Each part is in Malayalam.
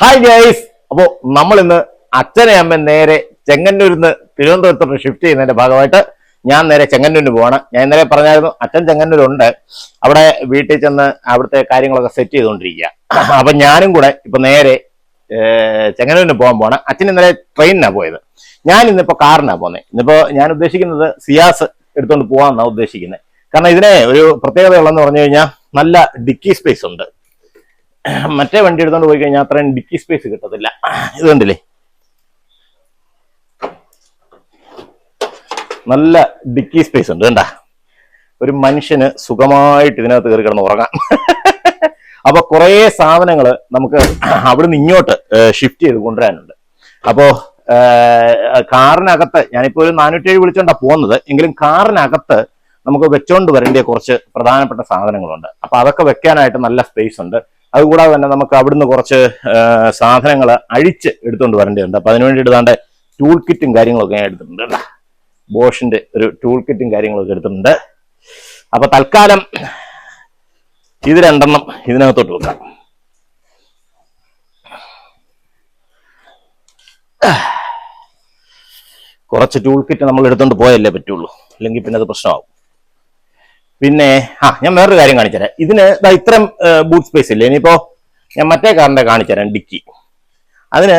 Hi guys. അപ്പോ നമ്മൾ ഇന്ന് അച്ഛനെ അമ്മ നേരെ ചെങ്ങന്നൂരിൽ നിന്ന് തിരുവനന്തപുരത്തോട്ട് ഷിഫ്റ്റ് ചെയ്യുന്നതിന്റെ ഭാഗമായിട്ട് ഞാൻ നേരെ ചെങ്ങന്നൂരിന് പോവാണ്. ഞാൻ ഇന്നലെ പറഞ്ഞായിരുന്നു അച്ഛൻ ചെങ്ങന്നൂരുണ്ട്, അവിടെ വീട്ടിൽ ചെന്ന് അവിടുത്തെ കാര്യങ്ങളൊക്കെ സെറ്റ് ചെയ്തുകൊണ്ടിരിക്കുക. അപ്പൊ ഞാനും കൂടെ ഇപ്പൊ നേരെ ചെങ്ങന്നൂരിന് പോകാൻ പോവാണ്. അച്ഛൻ ഇന്നലെ ട്രെയിനിനാണ് പോയത്, ഞാൻ ഇന്നിപ്പോ കാറിനാണ് പോകുന്നത്. ഇന്നിപ്പോ ഞാൻ ഉദ്ദേശിക്കുന്നത് സിയാസ് എടുത്തുകൊണ്ട് പോകാമെന്നാണ് ഉദ്ദേശിക്കുന്നത്. കാരണം ഇതിനെ ഒരു പ്രത്യേകത ഉള്ളതെന്ന് പറഞ്ഞു കഴിഞ്ഞാൽ നല്ല ഡിക്കി സ്പേസ് ഉണ്ട്. മറ്റേ വണ്ടി എടുത്തോണ്ട് പോയി കഴിഞ്ഞാൽ അത്രയും ഡിക്കി സ്പേസ് കിട്ടത്തില്ല. ഇത് കണ്ടില്ലേ, നല്ല ഡിക്കി സ്പേസ് ഉണ്ട്. കണ്ടാ, ഒരു മനുഷ്യന് സുഖമായിട്ട് ഇതിനകത്ത് കയറി കിടന്ന് ഉറങ്ങാം. അപ്പൊ കുറെ സാധനങ്ങൾ നമുക്ക് അവിടുന്ന് ഇങ്ങോട്ട് ഷിഫ്റ്റ് ചെയ്ത് കൊണ്ടുവരാനുണ്ട്. അപ്പോ കാറിനകത്ത് ഞാനിപ്പോ ഒരു 407 വിളിച്ചോണ്ടാ പോകുന്നത്, എങ്കിലും കാറിനകത്ത് നമുക്ക് വെച്ചോണ്ട് വരേണ്ട കുറച്ച് പ്രധാനപ്പെട്ട സാധനങ്ങളുണ്ട്. അപ്പൊ അതൊക്കെ വെക്കാനായിട്ട് നല്ല സ്പേസ് ഉണ്ട്. അതുകൂടാതെ തന്നെ നമുക്ക് അവിടുന്ന് കുറച്ച് സാധനങ്ങൾ അഴിച്ച് എടുത്തുകൊണ്ട് വരേണ്ടതുണ്ട്. അപ്പൊ അതിനുവേണ്ടി എടുത്താണ്ട് ടൂൾ കിറ്റും കാര്യങ്ങളൊക്കെ ഞാൻ എടുത്തിട്ടുണ്ട്. ബോഷിന്റെ ഒരു ടൂൾ കിറ്റും കാര്യങ്ങളൊക്കെ എടുത്തിട്ടുണ്ട്. അപ്പൊ തൽക്കാലം ഇത് രണ്ടെണ്ണം ഇതിനകത്തോട്ട് വെക്കാം. കുറച്ച് ടൂൾ കിറ്റ് നമ്മൾ എടുത്തോണ്ട് പോയല്ലേ പറ്റുള്ളൂ, അല്ലെങ്കിൽ പിന്നെ അത് പ്രശ്നമാവും. പിന്നെ ഞാൻ വേറൊരു കാര്യം കാണിച്ചുതരാം. ഇതിന് ഇത്രയും ബൂട്ട് സ്പേസ് ഇല്ലേ. ഇനിയിപ്പോ ഞാൻ മറ്റേ കാറിന്റെ കാണിച്ചുതരാം, ഡിക്കി. അതിന്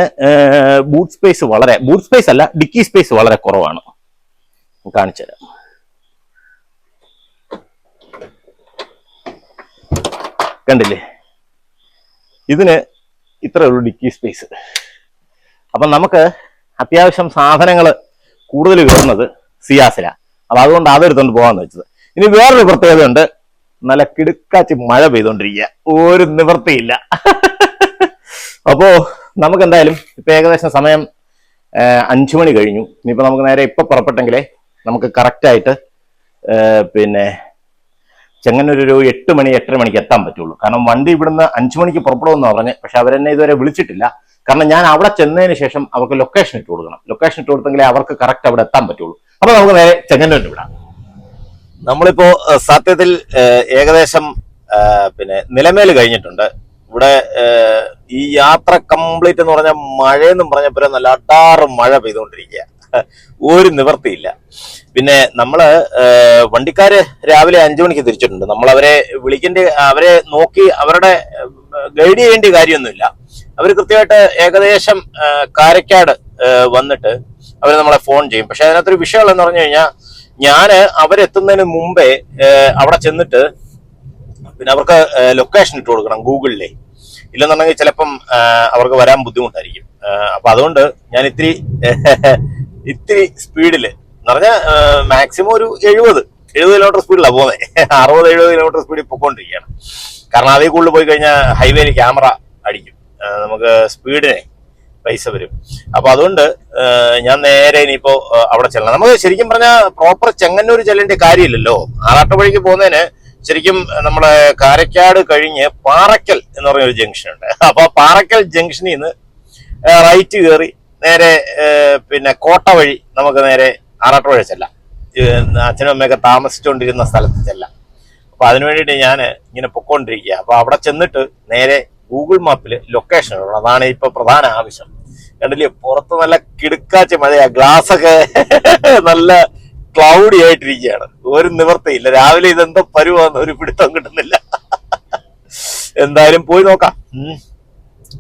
ബൂട്ട് സ്പേസ് അല്ല, ഡിക്കി സ്പേസ് വളരെ കുറവാണ്. കാണിച്ചുതരാം. കണ്ടില്ലേ, ഇതിന് ഇത്രയുള്ളൂ ഡിക്കി സ്പേസ്. അപ്പൊ നമുക്ക് അത്യാവശ്യം സാധനങ്ങൾ കൂടുതൽ കയറുന്നത് സിയാസിലാണ്. അപ്പൊ അതുകൊണ്ട് അതെടുത്തോണ്ട് പോകാന്ന് വെച്ചത്. ഇനി വേറൊരു പ്രത്യേകതയുണ്ട്, നല്ല കിടുക്കാച്ചി മഴ പെയ്തോണ്ടിരിക്കുക, ഒരു നിവൃത്തിയില്ല. അപ്പോ നമുക്ക് എന്തായാലും ഇപ്പൊ ഏകദേശം സമയം 5 മണി കഴിഞ്ഞു. ഇനിയിപ്പോ നമുക്ക് നേരെ ഇപ്പൊ പുറപ്പെട്ടെങ്കിലേ നമുക്ക് കറക്റ്റായിട്ട് പിന്നെ ചെങ്ങന്നൂർ ഒരു 8 മണി 8:30 മണിക്ക് എത്താൻ പറ്റുള്ളൂ. കാരണം വണ്ടി ഇവിടുന്ന് 5 മണിക്ക് പുറപ്പെടുമെന്ന് പറഞ്ഞ്, പക്ഷെ അവരെന്നെ ഇതുവരെ വിളിച്ചിട്ടില്ല. കാരണം ഞാൻ അവിടെ ചെന്നതിന് ശേഷം അവർക്ക് ലൊക്കേഷൻ ഇട്ട് കൊടുക്കണം. ലൊക്കേഷൻ ഇട്ട് കൊടുത്തെങ്കിലേ അവർക്ക് കറക്റ്റ് അവിടെ എത്താൻ പറ്റുള്ളൂ. അപ്പൊ നമുക്ക് നേരെ ചെങ്ങന്നൂരിന് വിടാം. നമ്മളിപ്പോ സത്യത്തിൽ ഏകദേശം പിന്നെ നിലമേൽ കഴിഞ്ഞിട്ടുണ്ട്. ഇവിടെ ഈ യാത്ര കംപ്ലീറ്റ് എന്ന് പറഞ്ഞാൽ മഴയെന്നും പറഞ്ഞപ്പോൾ നല്ല അടാറ് മഴ പെയ്തുകൊണ്ടിരിക്കുക, ഒരു നിവർത്തിയില്ല. പിന്നെ നമ്മള് വണ്ടിക്കാര് രാവിലെ 5 മണിക്ക് തിരിച്ചിട്ടുണ്ട്. നമ്മൾ അവരെ അവരെ നോക്കി അവരുടെ ഗൈഡ് ചെയ്യേണ്ട കാര്യമൊന്നുമില്ല. അവർ കൃത്യമായിട്ട് ഏകദേശം കാരക്കാട് വന്നിട്ട് അവർ നമ്മളെ ഫോൺ ചെയ്യും. പക്ഷെ അതിനകത്തൊരു വിഷയം എന്ന് പറഞ്ഞു കഴിഞ്ഞാൽ, ഞാന് അവരെത്തുന്നതിന് മുമ്പേ അവിടെ ചെന്നിട്ട് പിന്നെ അവർക്ക് ലൊക്കേഷൻ ഇട്ട് കൊടുക്കണം ഗൂഗിളിലെ. ഇല്ലെന്നുണ്ടെങ്കിൽ ചിലപ്പം അവർക്ക് വരാൻ ബുദ്ധിമുട്ടായിരിക്കും. അപ്പൊ അതുകൊണ്ട് ഞാൻ ഇത്തിരി സ്പീഡില് എന്ന് പറഞ്ഞാൽ മാക്സിമം ഒരു 70 കിലോമീറ്റർ സ്പീഡിലാണ് പോകുന്നത്. 60-70 കിലോമീറ്റർ സ്പീഡിൽ പൊക്കോണ്ടിരിക്കുകയാണ്. കാരണം അതേ കൂടുതൽ പോയി കഴിഞ്ഞാൽ ഹൈവേയിൽ ക്യാമറ അടിക്കും, നമുക്ക് സ്പീഡിനെ പൈസ വരും. അപ്പൊ അതുകൊണ്ട് ഞാൻ നേരെ ഇനിയിപ്പോ അവിടെ ചെല്ലണം. നമുക്ക് ശരിക്കും പറഞ്ഞാൽ പ്രോപ്പർ ചെങ്ങന്നൂർ ചെല്ലേണ്ട കാര്യമില്ലല്ലോ. ആറാട്ടുപുഴയ്ക്ക് പോകുന്നതിന് ശരിക്കും നമ്മളെ കാരക്കാട് കഴിഞ്ഞ് പാറയ്ക്കൽ എന്ന് പറഞ്ഞ ഒരു ജംഗ്ഷൻ ഉണ്ട്. അപ്പൊ പാറയ്ക്കൽ ജംഗ്ഷനിൽ നിന്ന് റൈറ്റ് കയറി നേരെ പിന്നെ കോട്ട വഴി നമുക്ക് നേരെ ആറാട്ടുപുഴ ചെല്ലാം. അച്ഛനും അമ്മയൊക്കെ താമസിച്ചുകൊണ്ടിരുന്ന സ്ഥലത്ത് ചെല്ലാം. അപ്പൊ അതിനു വേണ്ടിയിട്ട് ഞാൻ ഇങ്ങനെ പൊക്കോണ്ടിരിക്കുക. അപ്പൊ അവിടെ ചെന്നിട്ട് നേരെ ഗൂഗിൾ മാപ്പില് ലൊക്കേഷൻ ഇടണം. അതാണ് ഇപ്പൊ പ്രധാന ആവശ്യം. കണ്ടില്ലേ, പുറത്ത് നല്ല കിടുക്കാച്ച മഴയാ, ഗ്ലാസ് ഒക്കെ നല്ല ക്ലൗഡി ആയിട്ടിരിക്കുകയാണ്, ഒരു നിവർത്തിയില്ല. രാവിലെ ഇതെന്തോ പരുവാന്ന് ഒരു പിടുത്തം കിട്ടുന്നില്ല. എന്തായാലും പോയി നോക്കാം.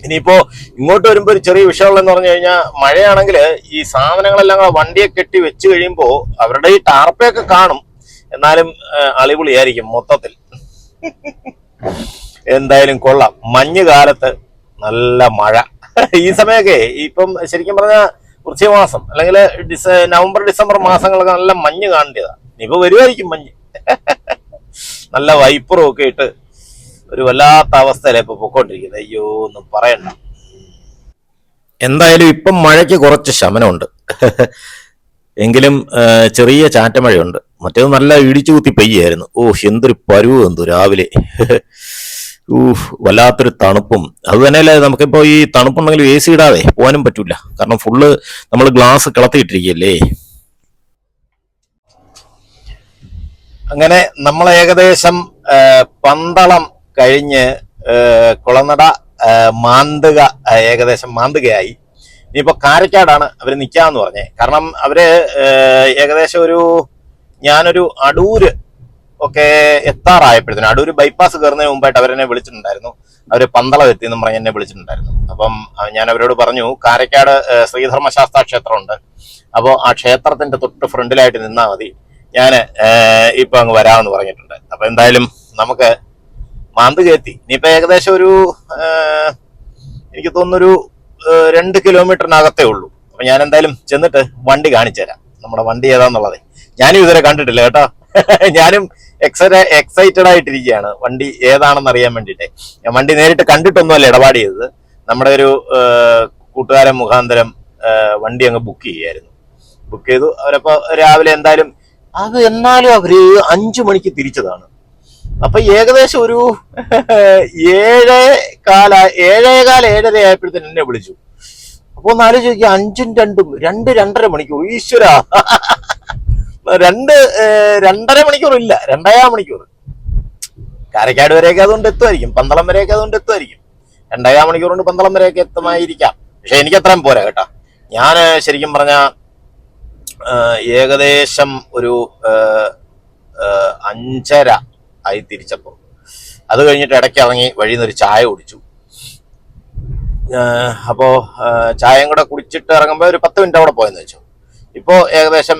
ഇനിയിപ്പോ ഇങ്ങോട്ട് വരുമ്പോ ഒരു ചെറിയ വിഷയമുള്ളതെന്ന് പറഞ്ഞു കഴിഞ്ഞാൽ, മഴയാണെങ്കിൽ ഈ സാധനങ്ങളെല്ലാം കൂടെ വണ്ടിയെ കെട്ടി വെച്ച് കഴിയുമ്പോ അവരുടെ ഈ ടാർപ്പയൊക്കെ കാണും, എന്നാലും അളിപൊളിയായിരിക്കും മൊത്തത്തിൽ. എന്തായാലും കൊള്ളാം. മഞ്ഞ് കാലത്ത് നല്ല മഴ. ഈ സമയമൊക്കെ ഇപ്പം ശരിക്കും പറഞ്ഞാൽ വൃശ്ചികമാസം അല്ലെങ്കിൽ നവംബർ ഡിസംബർ മാസങ്ങളൊക്കെ നല്ല മഞ്ഞ് കാണേണ്ടതാണ്. ഇനിയിപ്പോ വരുമായിരിക്കും മഞ്ഞ്. നല്ല വൈപ്പറും ഒക്കെ ഇട്ട് ഒരു വല്ലാത്ത അവസ്ഥയിലാണ് ഇപ്പൊ പൊക്കോണ്ടിരിക്കുന്നത്. അയ്യോ, ഒന്നും പറയണ്ട. എന്തായാലും ഇപ്പം മഴയ്ക്ക് കുറച്ച് ശമനമുണ്ട്, എങ്കിലും ചെറിയ ചാറ്റമഴയുണ്ട്. മറ്റേത് നല്ല ഇടിച്ചു കുത്തി പെയ്യായിരുന്നു. എന്തൊരു പരുവ് എന്തോ രാവിലെ. വല്ലാത്തൊരു തണുപ്പും. അത് തന്നെയല്ലേ, നമുക്കിപ്പോ ഈ തണുപ്പുണ്ടെങ്കിൽ AC ഇടാതെ പോകാനും പറ്റൂല. കാരണം ഫുള്ള് നമ്മൾ ഗ്ലാസ് കിളത്തിയിട്ടിരിക്കുകയല്ലേ. അങ്ങനെ നമ്മൾ ഏകദേശം പന്തളം കഴിഞ്ഞ് കുളനട മാന്തുക ഏകദേശം മാന്തുകയായി. ഇനിയിപ്പോ കാരക്കാടാണ് അവർ നിൽക്കാന്ന് പറഞ്ഞേ. കാരണം അവര് ഏകദേശം ഞാനൊരു അടൂര് ഒക്കെ എത്താറായപ്പോഴത്തേനും, അടൂര് ബൈപ്പാസ് കയറുന്നതിന് മുമ്പായിട്ട് അവരെന്നെ വിളിച്ചിട്ടുണ്ടായിരുന്നു. അവര് പന്തളം എത്തിയെന്നും പറഞ്ഞ് എന്നെ വിളിച്ചിട്ടുണ്ടായിരുന്നു. അപ്പം ഞാൻ അവരോട് പറഞ്ഞു, കാരക്കാട് ശ്രീധർമ്മശാസ്ത്ര ക്ഷേത്രമുണ്ട്, അപ്പോൾ ആ ക്ഷേത്രത്തിന്റെ തൊട്ട് ഫ്രണ്ടിലായിട്ട് നിന്നാൽ മതി, ഞാൻ ഇപ്പൊ അങ്ങ് വരാമെന്ന് പറഞ്ഞിട്ടുണ്ട്. അപ്പൊ എന്തായാലും നമുക്ക് മാന്തുക എത്തി. ഇനിയിപ്പോ ഏകദേശം എനിക്ക് തോന്നുന്നൊരു 2 കിലോമീറ്ററിനകത്തേ ഉള്ളൂ. അപ്പൊ ഞാൻ എന്തായാലും ചെന്നിട്ട് വണ്ടി കാണിച്ചു തരാം, നമ്മുടെ വണ്ടി ഏതാന്നുള്ളത്. ഞാനും ഇതുവരെ കണ്ടിട്ടില്ല കേട്ടോ. ഞാനും എക്സൈറ്റഡ് ആയിട്ടിരിക്കുകയാണ് വണ്ടി ഏതാണെന്ന് അറിയാൻ വേണ്ടിയിട്ട്. ഞാൻ വണ്ടി നേരിട്ട് കണ്ടിട്ടൊന്നുമല്ല ഇടപാട് ചെയ്തത്. നമ്മുടെ ഒരു കൂട്ടുകാരൻ മുഖാന്തരം വണ്ടി അങ്ങ് ബുക്ക് ചെയ്തു. അവരപ്പോ രാവിലെ എന്തായാലും എന്നാലും അവര് 5 മണിക്ക് തിരിച്ചതാണ്. അപ്പൊ ഏകദേശം ഒരു 7:15 ആയപ്പോഴത്തേന് എന്നെ വിളിച്ചു. അപ്പൊ ഒന്ന് ആലോചിക്കുക, 5ഉം 2ഉം 2-2.5 മണിക്കൂർ. ഈശ്വര, 2-2.5 മണിക്കൂർ ഇല്ല, 2.5 മണിക്കൂർ. കാരക്കാട് വരെയൊക്കെ അതുകൊണ്ട് എത്തുമായിരിക്കും, പന്തളം വരെയൊക്കെ അതുകൊണ്ട് എത്തുമായിരിക്കും. 2.5 മണിക്കൂർ കൊണ്ട് പന്തളം വരെയൊക്കെ എത്തുമായിരിക്കാം. പക്ഷെ എനിക്ക് അത്രയും പോരാ കേട്ടോ. ഞാൻ ശരിക്കും പറഞ്ഞ ഏകദേശം ഒരു 5:30 ആയി തിരിച്ചപ്പോ. അത് കഴിഞ്ഞിട്ട് ഇടയ്ക്ക് ഇറങ്ങി വഴിയിൽ നിന്ന് ഒരു ചായ കുടിച്ചു. അപ്പോ ചായയും കൂടെ കുടിച്ചിട്ട് ഇറങ്ങുമ്പോൾ ഒരു 10 മിനിറ്റ് അവിടെ പോയെന്ന് വെച്ചു. ഇപ്പോ ഏകദേശം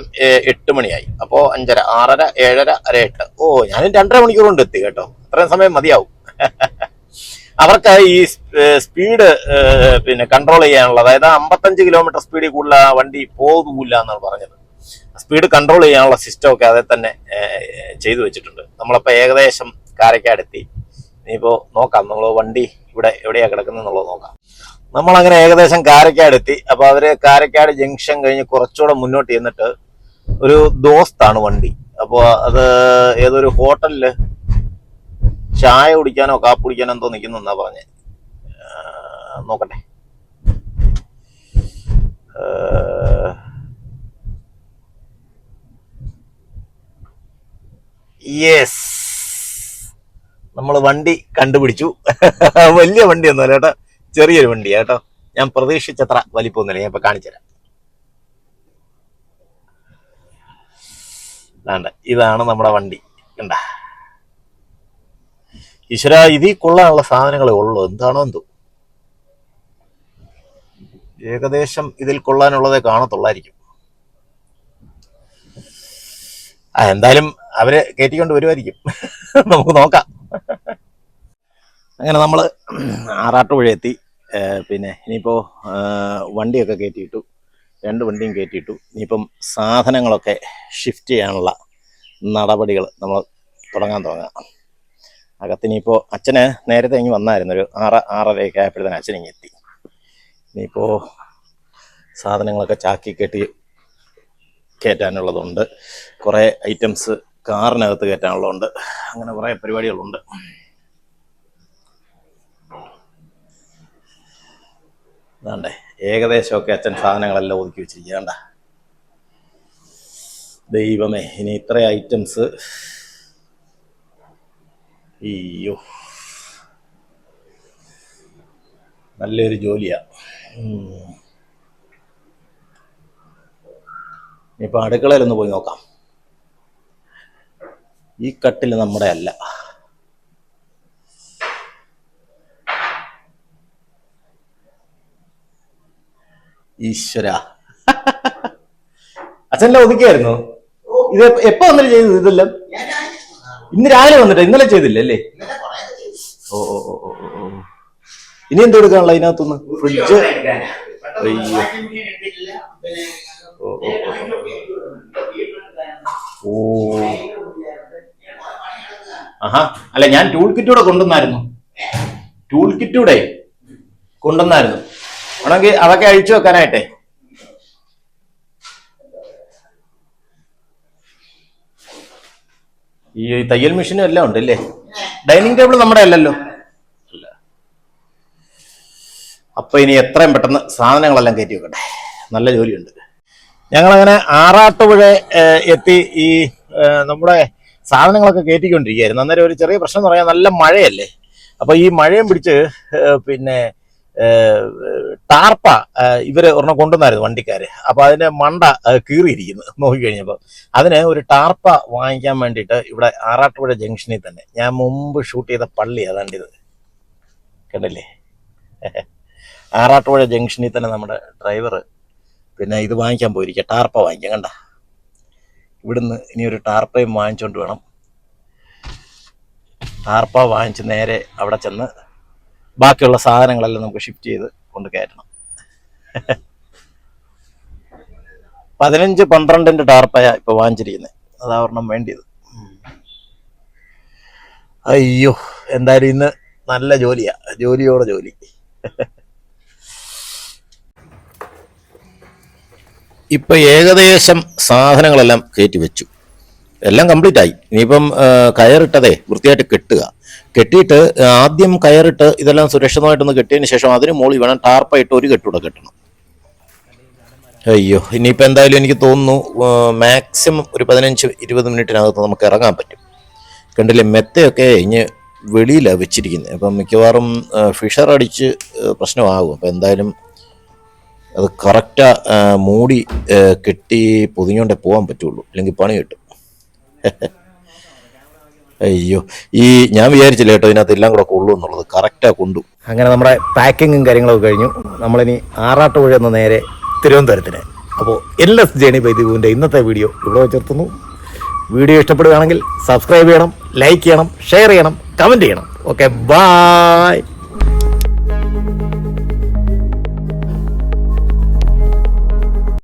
8 മണിയായി. അപ്പോ 5:30, 6:30, 7:30, 8. ഞാനും 2.5 മണിക്കൂർ കൊണ്ട് എത്തി കേട്ടോ. അത്രയും സമയം മതിയാവും. അവർക്ക് ഈ സ്പീഡ് പിന്നെ കൺട്രോൾ ചെയ്യാനുള്ള, അതായത് 55 കിലോമീറ്റർ സ്പീഡിൽ കൂടുതൽ ആ വണ്ടി പോകില്ല എന്നാണ് പറഞ്ഞത്. സ്പീഡ് കൺട്രോൾ ചെയ്യാനുള്ള സിസ്റ്റം ഒക്കെ അതിൽ തന്നെ ചെയ്തു വെച്ചിട്ടുണ്ട്. നമ്മളപ്പോ ഏകദേശം കാരക്കാട് എത്തി. ഇനിയിപ്പോ നോക്കാം, നമ്മൾ വണ്ടി ഇവിടെ എവിടെയാ കിടക്കുന്നത് എന്നുള്ളത് നോക്കാം. നമ്മളങ്ങനെ ഏകദേശം കാരക്കാട് എത്തി. അപ്പൊ അവര് കാരക്കാട് ജംഗ്ഷൻ കഴിഞ്ഞ് കുറച്ചുകൂടെ മുന്നോട്ട് ചെന്നിട്ട് ഒരു ദോസ്താണ് വണ്ടി. അപ്പൊ അത് ഏതൊരു ഹോട്ടലില് ചായ കുടിക്കാനോ കാപ്പി കുടിക്കാനോ എന്തോ നിൽക്കുന്നെന്നാ പറഞ്ഞേ. നോക്കട്ടെ. യെസ്, നമ്മൾ വണ്ടി കണ്ടുപിടിച്ചു. വലിയ വണ്ടിയൊന്നുമല്ല കേട്ടോ, ചെറിയൊരു വണ്ടിയാ കേട്ടോ. ഞാൻ പ്രതീക്ഷിച്ചത്ര വലിപ്പമൊന്നുമില്ല. ഞാൻ ഇപ്പൊ കാണിച്ചുതരാം. ഇതാണ് നമ്മുടെ വണ്ടി. കണ്ട ഈശ്വര, ഇതിൽ കൊള്ളാനുള്ള സാധനങ്ങളെ ഉള്ളൂ. എന്താണോ എന്തോ, ഏകദേശം ഇതിൽ കൊള്ളാനുള്ളതേ കാണത്തുള്ളായിരിക്കും. എന്തായാലും അവര് കയറ്റിക്കൊണ്ട് വരുമായിരിക്കും. നമുക്ക് നോക്കാം. അങ്ങനെ നമ്മള് ആറാട്ടുപുഴ എത്തി. പിന്നെ ഇനിയിപ്പോ വണ്ടിയൊക്കെ കയറ്റിയിട്ടു, 2 വണ്ടിയും കയറ്റിയിട്ടു. ഇനിയിപ്പം സാധനങ്ങളൊക്കെ ഷിഫ്റ്റ് ചെയ്യാനുള്ള നടപടികൾ നമ്മൾ തുടങ്ങാം. അകത്തിനിപ്പോ അച്ഛന് നേരത്തെ ഇങ്ങ് വന്നായിരുന്നു, ഒരു 6-6:30 ആയപ്പോഴത്തേന് അച്ഛൻ ഇങ്ങ് എത്തി. ഇനിയിപ്പോ സാധനങ്ങളൊക്കെ ചാക്കി കയറ്റാനുള്ളതുണ്ട്, കുറെ ഐറ്റംസ് കാറിനകത്ത് കയറ്റാനുള്ളതുണ്ട്, അങ്ങനെ കുറെ പരിപാടികളുണ്ട്. അതാണ്ടേ ഏകദേശമൊക്കെ അച്ഛൻ സാധനങ്ങളെല്ലാം ഒതുക്കി വെച്ചിരിക്കണ്ട. ദൈവമേ, ഇനി ഇത്ര ഐറ്റംസ്. അയ്യോ, നല്ലൊരു ജോലിയാ. ഇനിയിപ്പോൾ അടുക്കളയിലൊന്ന് പോയി നോക്കാം. ഈ കട്ടിൽ നമ്മുടെ അല്ല. ഈശ്വര, അച്ഛനെല്ലാം ഒതുക്കിയായിരുന്നു. ഇത് എപ്പോ വന്നിട്ട് ചെയ്തത്? ഇതെല്ലാം ഇന്ന് രാവിലെ വന്നിട്ട്, ഇന്നലെ ചെയ്തില്ല അല്ലേ? ഓ ഓ ഓ ഓ ഓ ഇനി എന്ത് എടുക്കാനുള്ള അതിനകത്തുനിന്ന്? ഫ്രിഡ്ജ്. അയ്യോ, ഓ ആഹാ, അല്ല ഞാൻ ടൂൾ കിറ്റൂടെ കൊണ്ടുവന്നായിരുന്നു. ആണെങ്കിൽ അതൊക്കെ അഴിച്ചു വെക്കാനായിട്ടെ. ഈ തയ്യൽ മെഷീനും എല്ലാം ഉണ്ടല്ലേ. ഡൈനിങ് ടേബിൾ നമ്മുടെ അല്ലല്ലോ. അപ്പൊ ഇനി എത്രയും പെട്ടെന്ന് സാധനങ്ങളെല്ലാം കയറ്റി വെക്കട്ടെ, നല്ല ജോലിയുണ്ട്. ഞങ്ങളങ്ങനെ ആറാട്ടുപുഴ എത്തി. നമ്മുടെ സാധനങ്ങളൊക്കെ കയറ്റിക്കൊണ്ടിരിക്കുകയായിരുന്നു. അന്നേരം ഒരു ചെറിയ പ്രശ്നം എന്ന് പറയാൻ, നല്ല മഴയല്ലേ. അപ്പോൾ ഈ മഴയും പിടിച്ച് പിന്നെ ടാർപ്പ ഇവര് ഒരെണ്ണം കൊണ്ടുവന്നായിരുന്നു വണ്ടിക്കാര്. അപ്പോൾ അതിന്റെ മണ്ട കീറിയിരിക്കുന്നു നോക്കിക്കഴിഞ്ഞപ്പോൾ. അതിന് ഒരു ടാർപ്പ വാങ്ങിക്കാൻ വേണ്ടിയിട്ട് ഇവിടെ ആറാട്ടുപുഴ ജംഗ്ഷനിൽ തന്നെ, ഞാൻ മുമ്പ് ഷൂട്ട് ചെയ്ത പള്ളി അതാണ്ടിത് കണ്ടില്ലേ, ആറാട്ടുപുഴ ജംഗ്ഷനിൽ തന്നെ നമ്മുടെ ഡ്രൈവർ പിന്നെ ഇത് വാങ്ങിക്കാൻ പോയിരിക്കുക, ടാർപ്പ വാങ്ങിക്കാം. കണ്ട, ഇവിടുന്ന് ഇനി ഒരു ടാർപ്പയും വാങ്ങിച്ചുകൊണ്ട് വേണം. ടാർപ്പ വാങ്ങിച്ച് നേരെ അവിടെ ചെന്ന് ബാക്കിയുള്ള സാധനങ്ങളെല്ലാം നമുക്ക് ഷിഫ്റ്റ് ചെയ്ത് കൊണ്ട് കയറ്റണം. 15-12 ടാർപ്പയ ഇപ്പൊ വാങ്ങിച്ചിരിക്കുന്നത്, അതാ ഒരെണ്ണം വേണ്ടിയത്. അയ്യോ, എന്തായാലും ഇന്ന് നല്ല ജോലിയാ, ജോലിയോടെ ജോലി. ഇപ്പൊ ഏകദേശം സാധനങ്ങളെല്ലാം കയറ്റി വെച്ചു, എല്ലാം കംപ്ലീറ്റ് ആയി. ഇനിയിപ്പം കയറിട്ടതേ വൃത്തിയായിട്ട് കെട്ടിയിട്ട് ആദ്യം കയറിട്ട് ഇതെല്ലാം സുരക്ഷിതമായിട്ടൊന്ന് കെട്ടിയതിന് ശേഷം അതിന് മുകളിൽ വേണം ടാർപ്പായിട്ട് ഒരു കെട്ടൂടെ കെട്ടണം. അയ്യോ, ഇനിയിപ്പോൾ എന്തായാലും എനിക്ക് തോന്നുന്നു മാക്സിമം ഒരു 15-20 മിനിറ്റിനകത്ത് നമുക്ക് ഇറങ്ങാൻ പറ്റും. കണ്ടില്ലേ, മെത്തയൊക്കെ ഇനി വെളിയിലാണ് വെച്ചിരിക്കുന്നത്. അപ്പം മിക്കവാറും ഫിഷർ അടിച്ച് പ്രശ്നമാകും. അപ്പം എന്തായാലും അത് കറക്റ്റാ മൂടി കെട്ടി പൊതിഞ്ഞോണ്ടേ പോകാൻ പറ്റുള്ളൂ, അല്ലെങ്കിൽ പണി കിട്ടും. അയ്യോ, ഞാൻ വിചാരിച്ചില്ല കേട്ടോ ഇതിനകത്ത് എല്ലാം കൂടെ കൊള്ളൂ എന്നുള്ളത്. കറക്റ്റാ കൊണ്ടു. അങ്ങനെ നമ്മുടെ പാക്കിങ്ങും കാര്യങ്ങളൊക്കെ കഴിഞ്ഞു. നമ്മളിനി ആറാട്ടുപുഴ എന്ന നേരെ തിരുവനന്തപുരത്തിന്. അപ്പോൾ LS ജേണി ബൈ ദീപുവിൻ്റെ ഇന്നത്തെ വീഡിയോ ഇവിടെ വെച്ചിർത്തുന്നു. വീഡിയോ ഇഷ്ടപ്പെടുകയാണെങ്കിൽ സബ്സ്ക്രൈബ് ചെയ്യണം, ലൈക്ക് ചെയ്യണം, ഷെയർ ചെയ്യണം, കമൻറ്റ് ചെയ്യണം. Okay, by.